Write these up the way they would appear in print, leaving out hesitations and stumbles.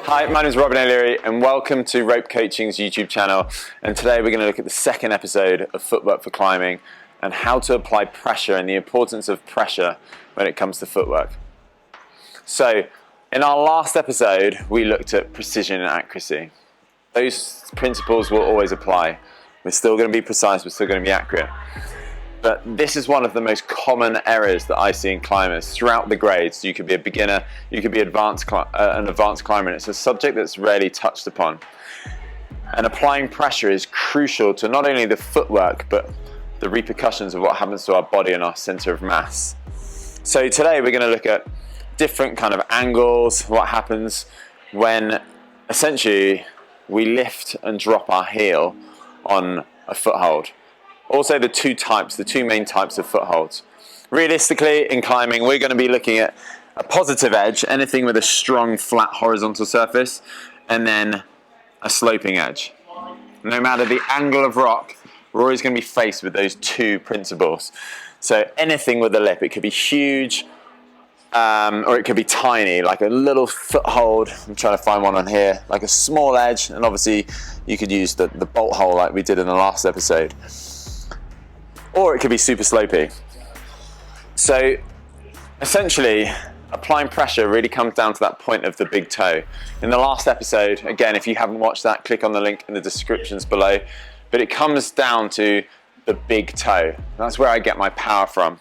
Hi, my name is Robin O'Leary and welcome to Rope Coaching's YouTube channel, and today we're going to look at the second episode of Footwork for Climbing and how to apply pressure and the importance of pressure when it comes to footwork. So in our last episode we looked at precision and accuracy. Those principles will always apply. We're still going to be precise, we're still going to be accurate. But this is one of the most common errors that I see in climbers throughout the grades. You could be a beginner, you could be an advanced climber, and it's a subject that's rarely touched upon. And applying pressure is crucial to not only the footwork, but the repercussions of what happens to our body and our center of mass. So today we're going to look at different kind of angles, what happens when essentially we lift and drop our heel on a foothold. Also the two main types of footholds. Realistically, in climbing, we're going to be looking at a positive edge, anything with a strong, flat, horizontal surface, and then a sloping edge. No matter the angle of rock, we're always going to be faced with those two principles. So anything with a lip, it could be huge, or it could be tiny, like a little foothold. I'm trying to find one on here, like a small edge, and obviously you could use the bolt hole like we did in the last episode. Or it could be super slopey. So essentially, applying pressure really comes down to that point of the big toe. In the last episode, again, if you haven't watched that, click on the link in the descriptions below. But it comes down to the big toe. That's where I get my power from.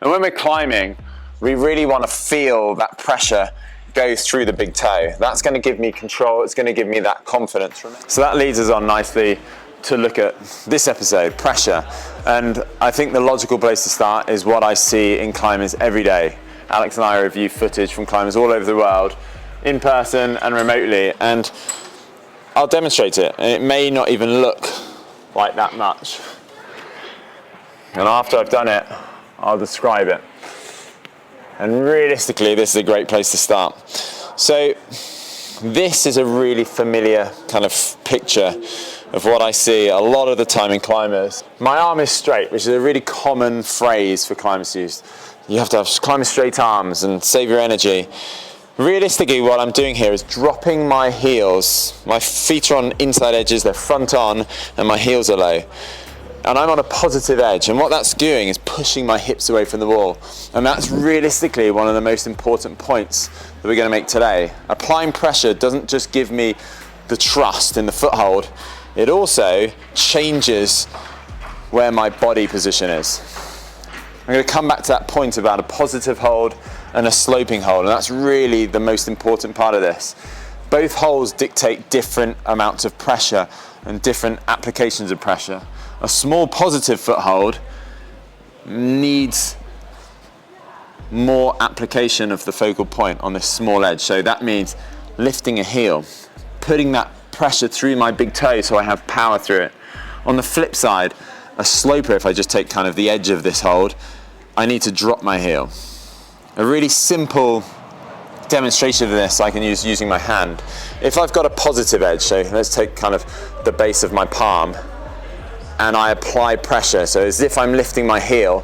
And when we're climbing, we really want to feel that pressure go through the big toe. That's going to give me control. It's going to give me that confidence. So that leads us on nicely to look at this episode, pressure. And I think the logical place to start is what I see in climbers every day. Alex and I review footage from climbers all over the world, in person and remotely, and I'll demonstrate it. And it may not even look like that much. And after I've done it, I'll describe it. And realistically, this is a great place to start. So this is a really familiar kind of picture of what I see a lot of the time in climbers. My arm is straight, which is a really common phrase for climbers to use. You have to have climb straight arms and save your energy. Realistically, what I'm doing here is dropping my heels. My feet are on inside edges, they're front on, and my heels are low. And I'm on a positive edge, and what that's doing is pushing my hips away from the wall. And that's realistically one of the most important points that we're going to make today. Applying pressure doesn't just give me the trust in the foothold, it also changes where my body position is. I'm going to come back to that point about a positive hold and a sloping hold, and that's really the most important part of this. Both holds dictate different amounts of pressure and different applications of pressure. A small positive foothold needs more application of the focal point on this small edge. So that means lifting a heel, putting that pressure through my big toe so I have power through it. On the flip side, a sloper, if I just take kind of the edge of this hold, I need to drop my heel. A really simple demonstration of this I can use using my hand. If I've got a positive edge, so let's take kind of the base of my palm, and I apply pressure, so as if I'm lifting my heel,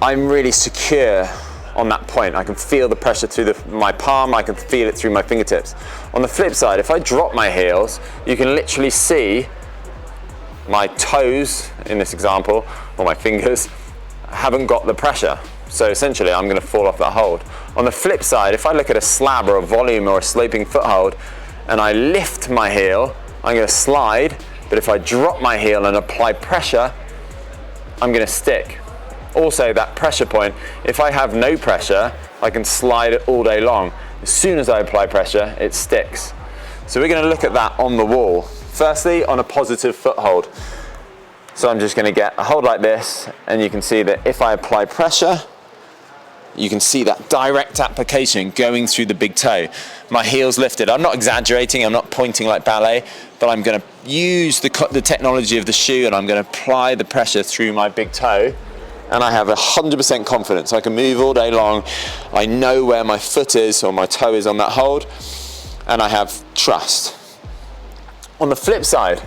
I'm really secure on that point. I can feel the pressure through my palm, I can feel it through my fingertips. On the flip side, if I drop my heels, you can literally see my toes, in this example, or my fingers, haven't got the pressure. So essentially, I'm going to fall off that hold. On the flip side, if I look at a slab or a volume or a sloping foothold, and I lift my heel, I'm going to slide, but if I drop my heel and apply pressure, I'm going to stick. Also, that pressure point, if I have no pressure, I can slide it all day long. As soon as I apply pressure, it sticks. So we're going to look at that on the wall. Firstly, on a positive foothold. So I'm just going to get a hold like this, and you can see that if I apply pressure, you can see that direct application going through the big toe. My heel's lifted. I'm not exaggerating, I'm not pointing like ballet, but I'm going to use the technology of the shoe, and I'm going to apply the pressure through my big toe. And I have 100% confidence. I can move all day long. I know where my foot is or my toe is on that hold, and I have trust. On the flip side,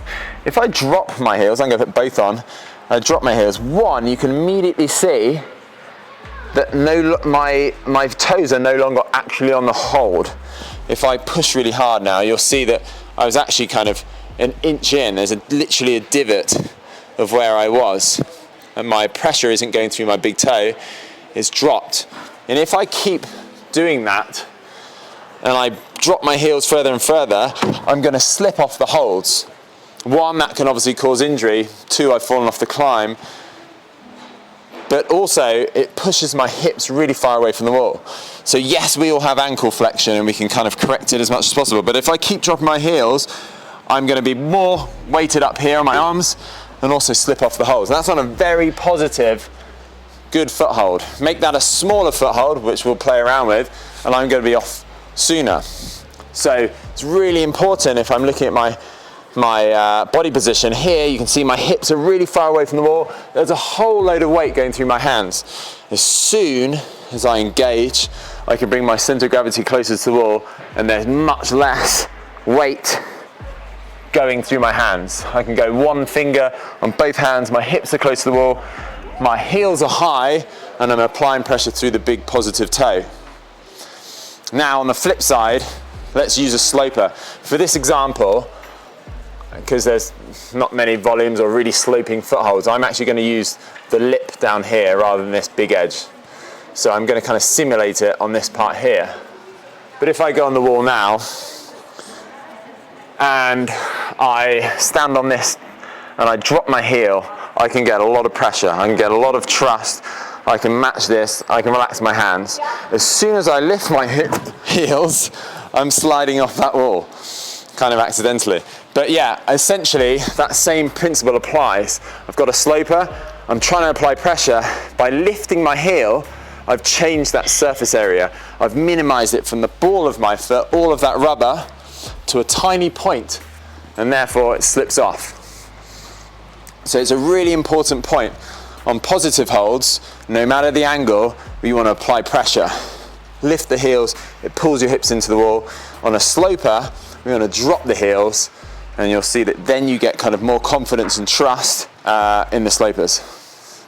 if I drop my heels, I'm going to put both on, I drop my heels, one, you can immediately see that my toes are no longer actually on the hold. if I push really hard now, you'll see that I was actually kind of an inch in. There's literally a divot of where I was, and my pressure isn't going through my big toe, it's dropped. And if I keep doing that and I drop my heels further and further, I'm going to slip off the holds. One, that can obviously cause injury. Two, I've fallen off the climb. But also, it pushes my hips really far away from the wall. So yes, we all have ankle flexion and we can kind of correct it as much as possible. But if I keep dropping my heels, I'm going to be more weighted up here on my arms and also slip off the holds. And that's on a very positive, good foothold. Make that a smaller foothold, which we'll play around with, and I'm going to be off sooner. So it's really important if I'm looking at my body position here. You can see my hips are really far away from the wall. There's a whole load of weight going through my hands. As soon as I engage, I can bring my center of gravity closer to the wall, and there's much less weight going through my hands. I can go one finger on both hands, my hips are close to the wall, my heels are high, and I'm applying pressure through the big positive toe. Now on the flip side, let's use a sloper. For this example, because there's not many volumes or really sloping footholds, I'm actually going to use the lip down here rather than this big edge. So I'm going to kind of simulate it on this part here. But if I go on the wall now and I stand on this and I drop my heel, I can get a lot of pressure, I can get a lot of thrust, I can match this, I can relax my hands. As soon as I lift my heels, I'm sliding off that wall, kind of accidentally. But yeah, essentially that same principle applies. I've got a sloper, I'm trying to apply pressure. By lifting my heel, I've changed that surface area. I've minimized it from the ball of my foot, all of that rubber, to a tiny point, and therefore it slips off. So it's a really important point. On positive holds, no matter the angle, we want to apply pressure. Lift the heels, it pulls your hips into the wall. On a sloper, we want to drop the heels, and you'll see that then you get kind of more confidence and trust in the slopers.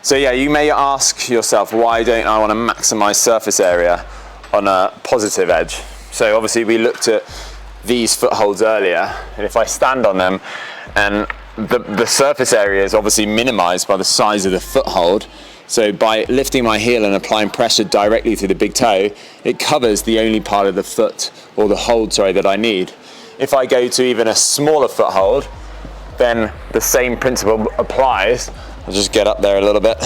So yeah, you may ask yourself, why don't I want to maximize surface area on a positive edge? So obviously we looked at these footholds earlier, and if I stand on them and the surface area is obviously minimized by the size of the foothold. So by lifting my heel and applying pressure directly through the big toe, it covers the only part of the foot, or the hold, sorry, that I need. If I go to even a smaller foothold, then the same principle applies. I'll just get up there a little bit.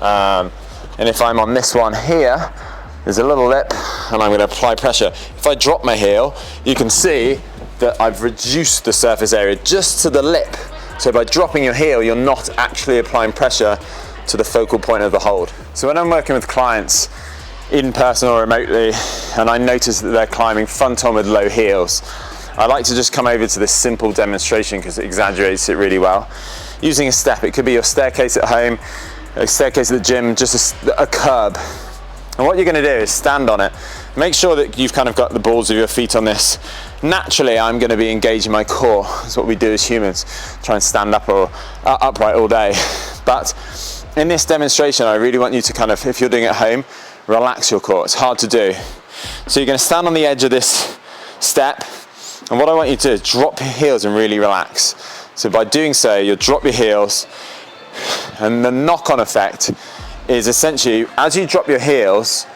And if I'm on this one here, there's a little lip, and I'm going to apply pressure. If I drop my heel, you can see that I've reduced the surface area just to the lip. So by dropping your heel, you're not actually applying pressure to the focal point of the hold. So when I'm working with clients in person or remotely, and I notice that they're climbing front on with low heels, I like to just come over to this simple demonstration because it exaggerates it really well. Using a step, it could be your staircase at home, a staircase at the gym, just a curb. And what you're going to do is stand on it. Make sure that you've kind of got the balls of your feet on this. Naturally, I'm going to be engaging my core. That's what we do as humans. Try and stand up or upright all day. But in this demonstration, I really want you to kind of, if you're doing it at home, relax your core. It's hard to do. So you're going to stand on the edge of this step. And what I want you to do is drop your heels and really relax. So by doing so, you'll drop your heels. And the knock-on effect is essentially, as you drop your heels,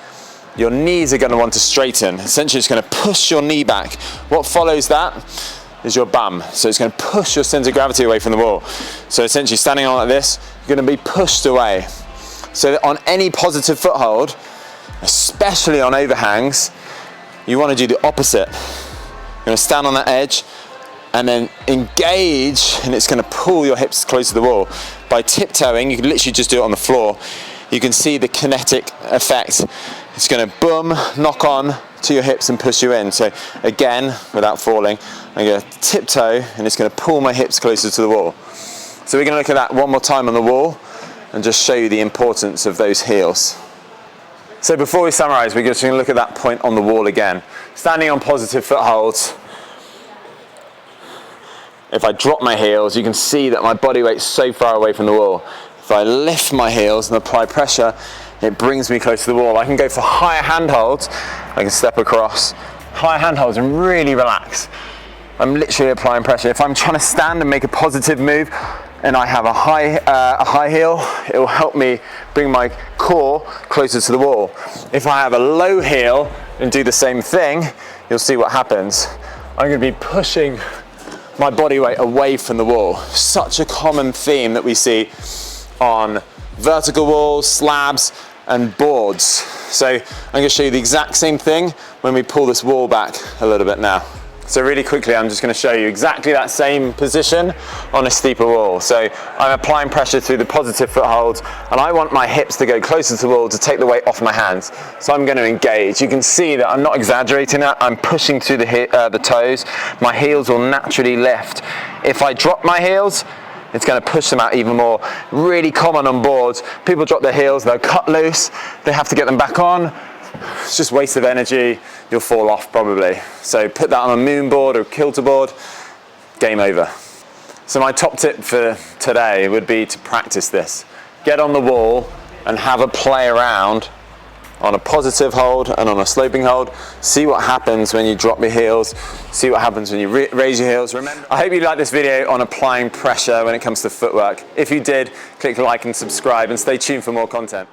your knees are going to want to straighten. Essentially, it's going to push your knee back. What follows that is your bum. So it's going to push your center of gravity away from the wall. So essentially, standing on like this, you're going to be pushed away. So that on any positive foothold, especially on overhangs, you want to do the opposite. You're going to stand on that edge and then engage, and it's going to pull your hips close to the wall. By tiptoeing, you can literally just do it on the floor. You can see the kinetic effect. It's going to boom, knock on to your hips and push you in. So again, without falling, I'm going to tiptoe, and it's going to pull my hips closer to the wall. So we're going to look at that one more time on the wall and just show you the importance of those heels. So before we summarize, we're just going to look at that point on the wall again. Standing on positive footholds, if I drop my heels, you can see that my body weight's so far away from the wall. If I lift my heels and apply pressure, it brings me close to the wall. I can go for higher handholds. I can step across high handholds and really relax. I'm literally applying pressure. If I'm trying to stand and make a positive move and I have a high heel, it will help me bring my core closer to the wall. If I have a low heel and do the same thing, you'll see what happens. I'm going to be pushing my body weight away from the wall. Such a common theme that we see on vertical walls, slabs, and boards. So I'm going to show you the exact same thing when we pull this wall back a little bit now. So really quickly, I'm just going to show you exactly that same position on a steeper wall. So I'm applying pressure through the positive foothold, and I want my hips to go closer to the wall to take the weight off my hands. So I'm going to engage. You can see that I'm not exaggerating that. I'm pushing through the toes. My heels will naturally lift. If I drop my heels, it's going to push them out even more. Really common on boards. People drop their heels, they'll cut loose, they have to get them back on. It's just waste of energy, you'll fall off probably. So put that on a moon board or a kilter board, game over. So my top tip for today would be to practice this. Get on the wall and have a play around on a positive hold and on a sloping hold. See what happens when you drop your heels. See what happens when you raise your heels. Remember, I hope you liked this video on applying pressure when it comes to footwork. If you did, click like and subscribe and stay tuned for more content.